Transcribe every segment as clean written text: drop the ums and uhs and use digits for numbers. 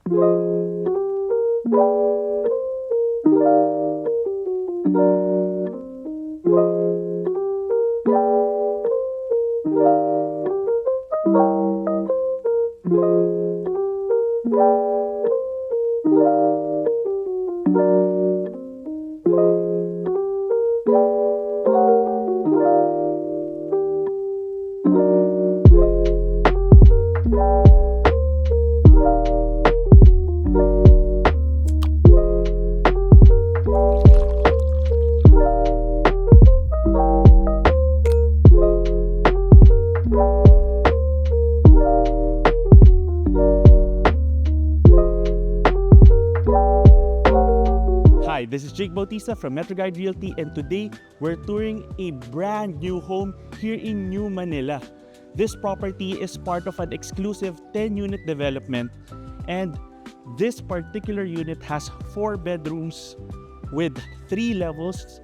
Hi, this is Jake Bautista from Metro Guide Realty, and today we're touring a brand new home here in New Manila. This property is part of an exclusive 10-unit development, and this particular unit has 4 bedrooms with 3 levels.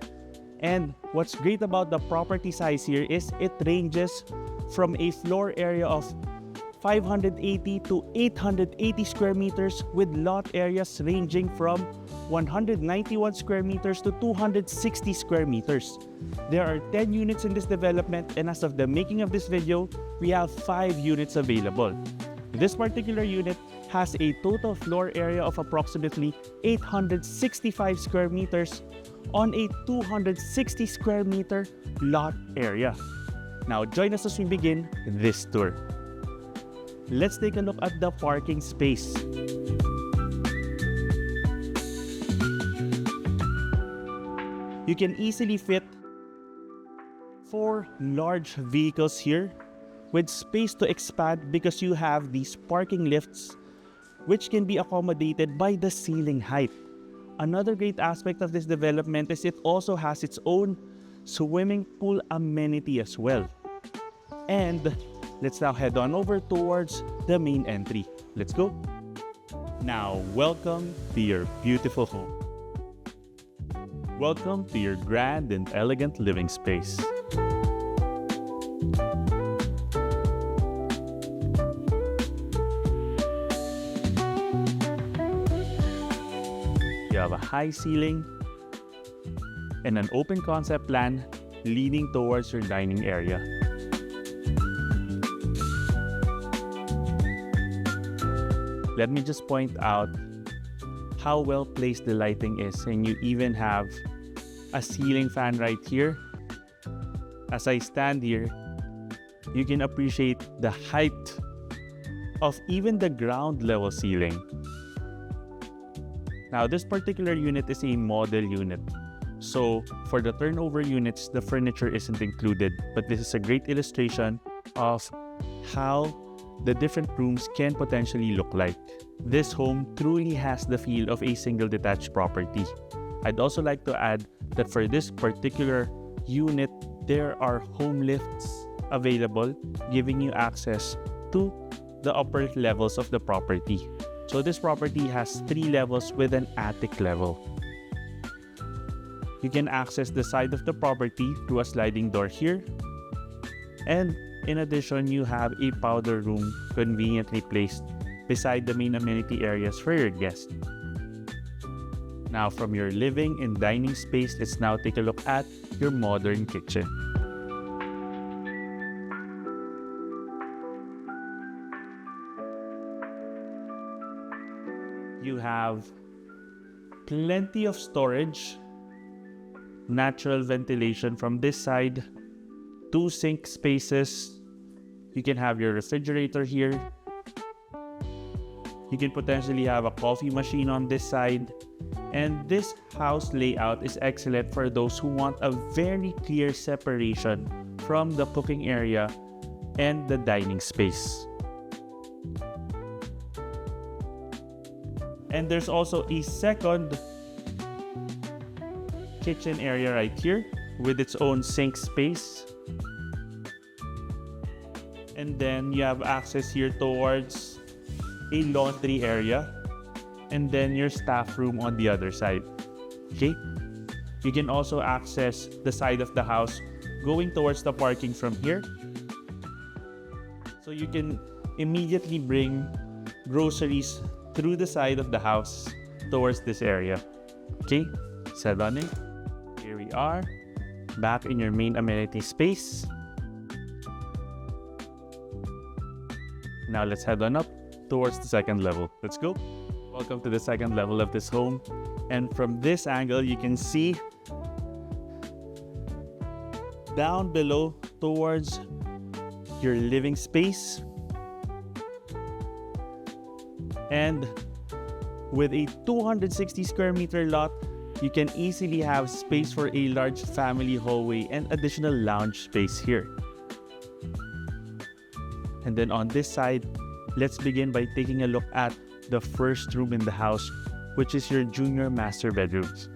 And what's great about the property size here is it ranges from a floor area of 580 to 880 square meters, with lot areas ranging from 191 square meters to 260 square meters. There are 10 units in this development, and as of the making of this video, we have 5 units available. This particular unit has a total floor area of approximately 865 square meters on a 260 square meter lot area. Now join us as we begin this tour. Let's take a look at the parking space. You can easily fit 4 large vehicles here with space to expand because you have these parking lifts which can be accommodated by the ceiling height. Another great aspect of this development is it also has its own swimming pool amenity as well. And let's now head on over towards the main entry. Let's go. Now, welcome to your beautiful home. Welcome to your grand and elegant living space. You have a high ceiling and an open concept plan leading towards your dining area. Let me just point out how well placed the lighting is, and you even have a ceiling fan right here. As I stand here, you can appreciate the height of even the ground level ceiling. Now, this particular unit is a model unit, so for the turnover units, the furniture isn't included, but this is a great illustration of how the different rooms can potentially look like. This home truly has the feel of a single-detached property. I'd also like to add that for this particular unit, there are home lifts available, giving you access to the upper levels of the property. So this property has 3 levels with an attic level. You can access the side of the property through a sliding door here, and in addition, you have a powder room conveniently placed beside the main amenity areas for your guests. Now, from your living and dining space, let's now take a look at your modern kitchen. You have plenty of storage, natural ventilation from this side, 2 sink spaces. You can have your refrigerator here. You can potentially have a coffee machine on this side. And this house layout is excellent for those who want a very clear separation from the cooking area and the dining space. And there's also a second kitchen area right here with its own sink space. And then you have access here towards a laundry area, and then your staff room on the other side. Okay? You can also access the side of the house going towards the parking from here. So you can immediately bring groceries through the side of the house towards this area. Okay, set on it. Here we are, back in your main amenity space. Now let's head on up towards the second level. Let's go. Welcome to the second level of this home. And from this angle, you can see down below towards your living space. And with a 260 square meter lot, you can easily have space for a large family hallway and additional lounge space here. And then on this side, let's begin by taking a look at the first room in the house, which is your junior master bedrooms.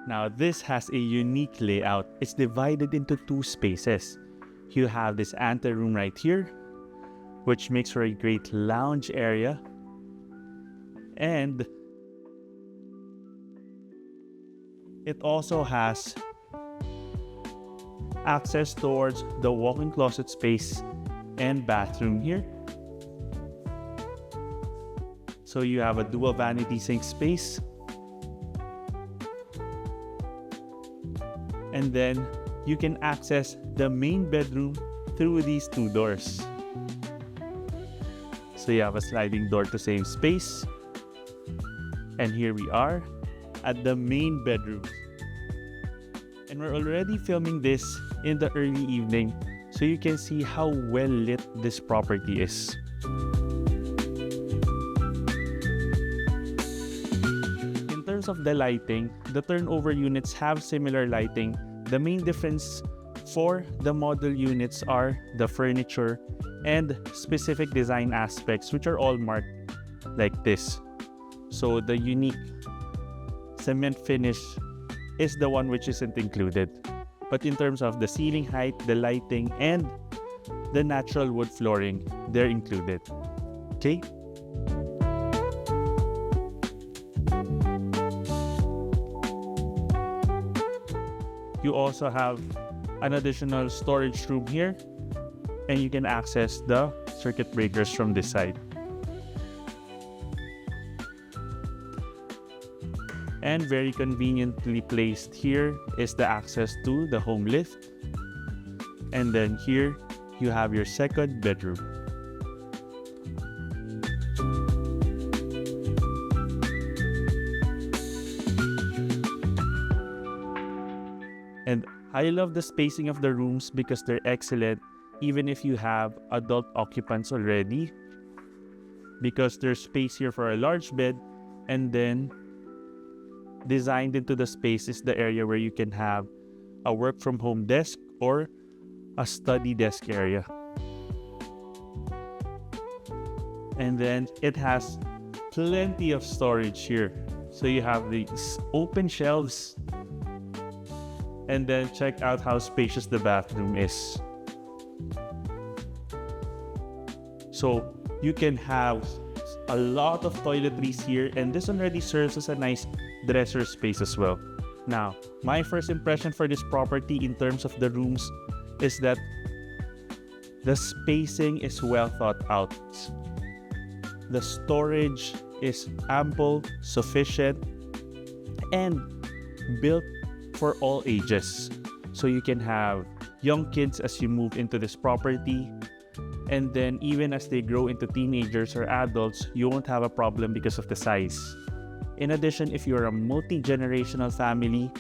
Now this has a unique layout. It's divided into two spaces. You have this anteroom right here, which makes for a great lounge area. And it also has access towards the walk-in closet space and bathroom here. So you have a dual vanity sink space. And then you can access the main bedroom through these two doors. So you have a sliding door to same space. And here we are at the main bedroom. And we're already filming this in the early evening, so you can see how well lit this property is. In terms of the lighting, the turnover units have similar lighting. The main difference for the model units are the furniture and specific design aspects, which are all marked like this. So the unique cement finish is the one which isn't included. But in terms of the ceiling height, the lighting, and the natural wood flooring, they're included. Okay? You also have an additional storage room here, and you can access the circuit breakers from this side. And very conveniently placed here is the access to the home lift. And then here you have your second bedroom. And I love the spacing of the rooms because they're excellent even if you have adult occupants already, because there's space here for a large bed, and then designed into the space is the area where you can have a work from home desk or a study desk area. And then it has plenty of storage here. So you have these open shelves, and then check out how spacious the bathroom is. So you can have a lot of toiletries here, and this already serves as a nice dresser space as well. Now, my first impression for this property in terms of the rooms is that the spacing is well thought out. The storage is ample, sufficient, and built for all ages. So you can have young kids as you move into this property, and then even as they grow into teenagers or adults, you won't have a problem because of the size. In addition, if you're a multi-generational family,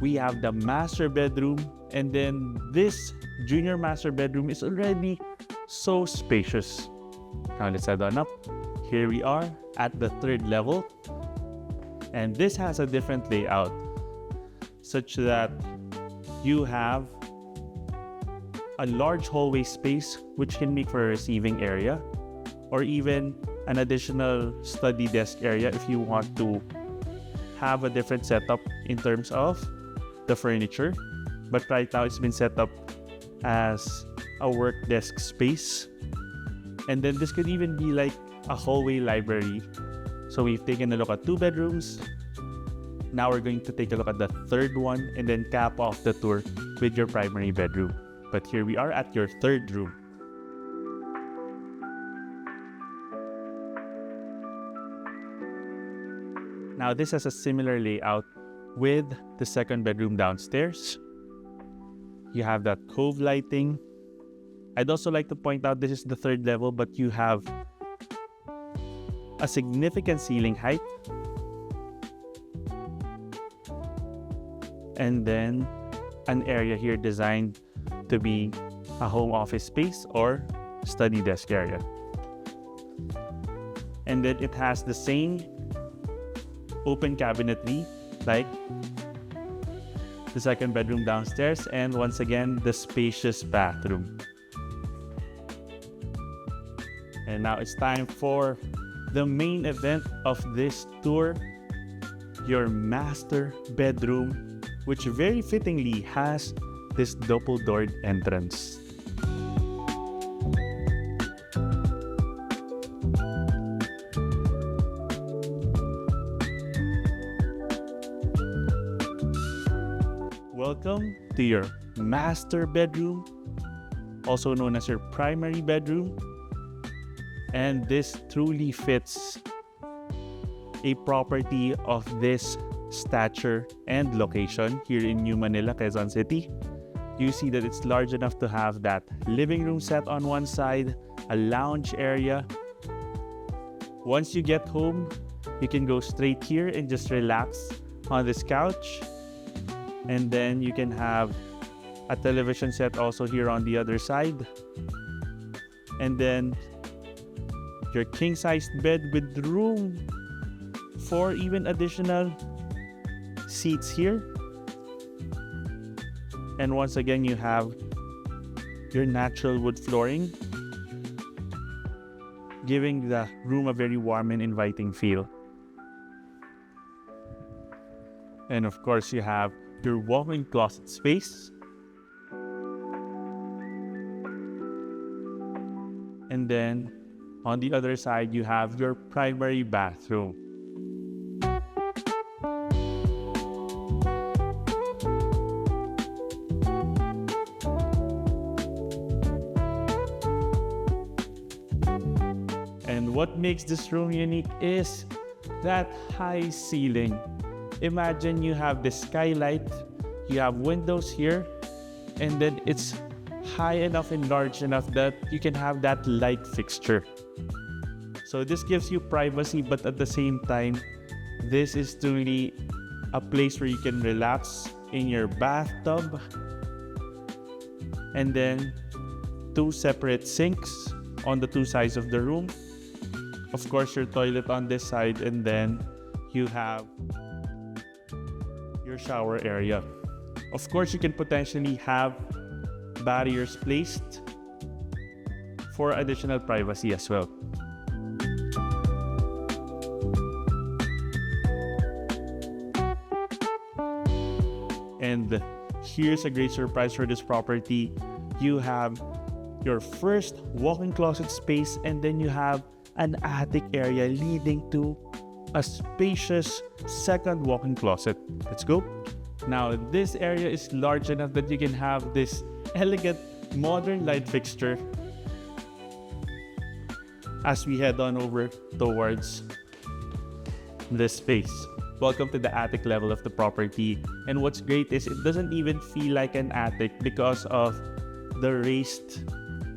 we have the master bedroom, and then this junior master bedroom is already so spacious. Now let's head on up. Here we are at the third level, and this has a different layout such that you have a large hallway space which can make for a receiving area, or even an additional study desk area if you want to have a different setup in terms of the furniture. But right now it's been set up as a work desk space. And then this could even be like a hallway library. So we've taken a look at 2 bedrooms. Now we're going to take a look at the third one and then cap off the tour with your primary bedroom. But here we are at your third room. Now this has a similar layout with the second bedroom downstairs. You have that cove lighting. I'd also like to point out this is the third level, but you have a significant ceiling height. And then an area here designed to be a home office space or study desk area. And then it has the same open cabinetry like the second bedroom downstairs, and once again the spacious bathroom. And now it's time for the main event of this tour, your master bedroom, which very fittingly has this double-doored entrance. Welcome to your master bedroom, also known as your primary bedroom. And this truly fits a property of this stature and location here in New Manila, Quezon City. You see that it's large enough to have that living room set on one side, a lounge area. Once you get home, you can go straight here and just relax on this couch. And then you can have a television set also here on the other side. And then your king-sized bed with room for even additional seats here. And once again, you have your natural wood flooring, giving the room a very warm and inviting feel. And of course, you have your walk-in closet space. And then on the other side, you have your primary bathroom. And what makes this room unique is that high ceiling. Imagine you have the skylight, you have windows here, and then it's high enough and large enough that you can have that light fixture. So this gives you privacy, but at the same time, this is truly a place where you can relax in your bathtub. And then 2 separate sinks on the 2 sides of the room. Of course, your toilet on this side, and then you have your shower area. Of course, you can potentially have barriers placed for additional privacy as well. And here's a great surprise for this property. You have your first walk-in closet space, and then you have an attic area leading to a spacious second walk-in closet. Let's go. Now, this area is large enough that you can have this elegant modern light fixture as we head on over towards this space. Welcome to the attic level of the property. And what's great is it doesn't even feel like an attic because of the raised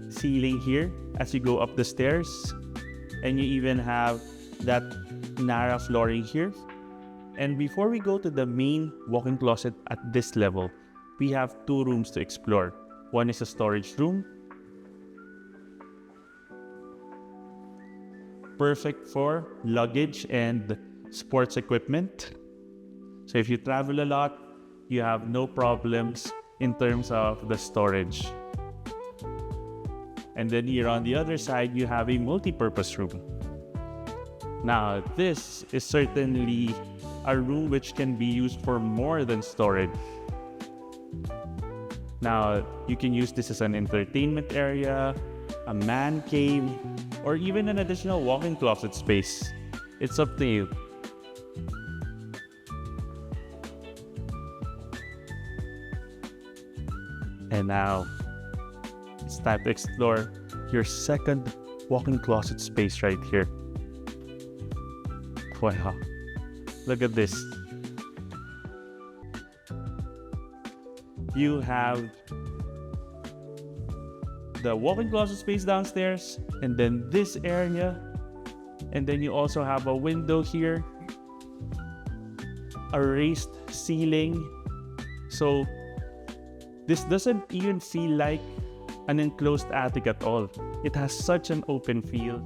ceiling here as you go up the stairs. And you even have that Narra flooring here. And before we go to the main walk-in closet at this level, we have 2 rooms to explore. One is a storage room, perfect for luggage and sports equipment. So if you travel a lot, you have no problems in terms of the storage. And then here on the other side, you have a multi-purpose room. Now, this is certainly a room which can be used for more than storage. Now, you can use this as an entertainment area, a man cave, or even an additional walk-in closet space. It's up to you. And now, it's time to explore your second walk-in closet space right here. Wow, look at this. You have the walk-in closet space downstairs, and then this area, and then you also have a window here, a raised ceiling. So this doesn't even feel like an enclosed attic at all. It has such an open feel,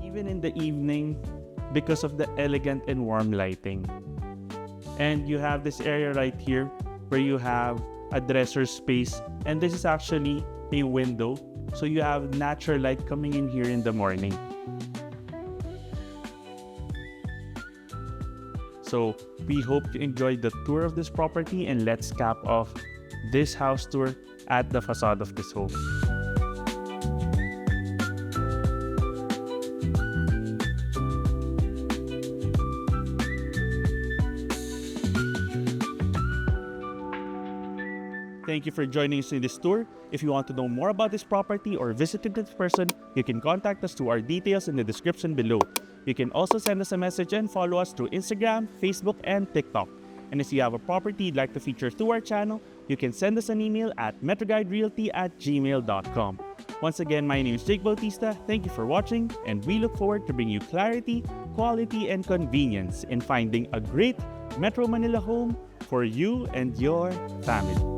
even in the evening, because of the elegant and warm lighting. And you have this area right here where you have a dresser space, and this is actually a window, so you have natural light coming in here in the morning. So we hope you enjoyed the tour of this property, and let's cap off this house tour at the facade of this home. Thank you for joining us in this tour. If you want to know more about this property or visit it in person, you can contact us through our details in the description below. You can also send us a message and follow us through Instagram, Facebook, and TikTok. And if you have a property you'd like to feature through our channel, you can send us an email at metroguiderealty@gmail.com. Once again, my name is Jake Bautista. Thank you for watching, and we look forward to bringing you clarity, quality, and convenience in finding a great Metro Manila home for you and your family.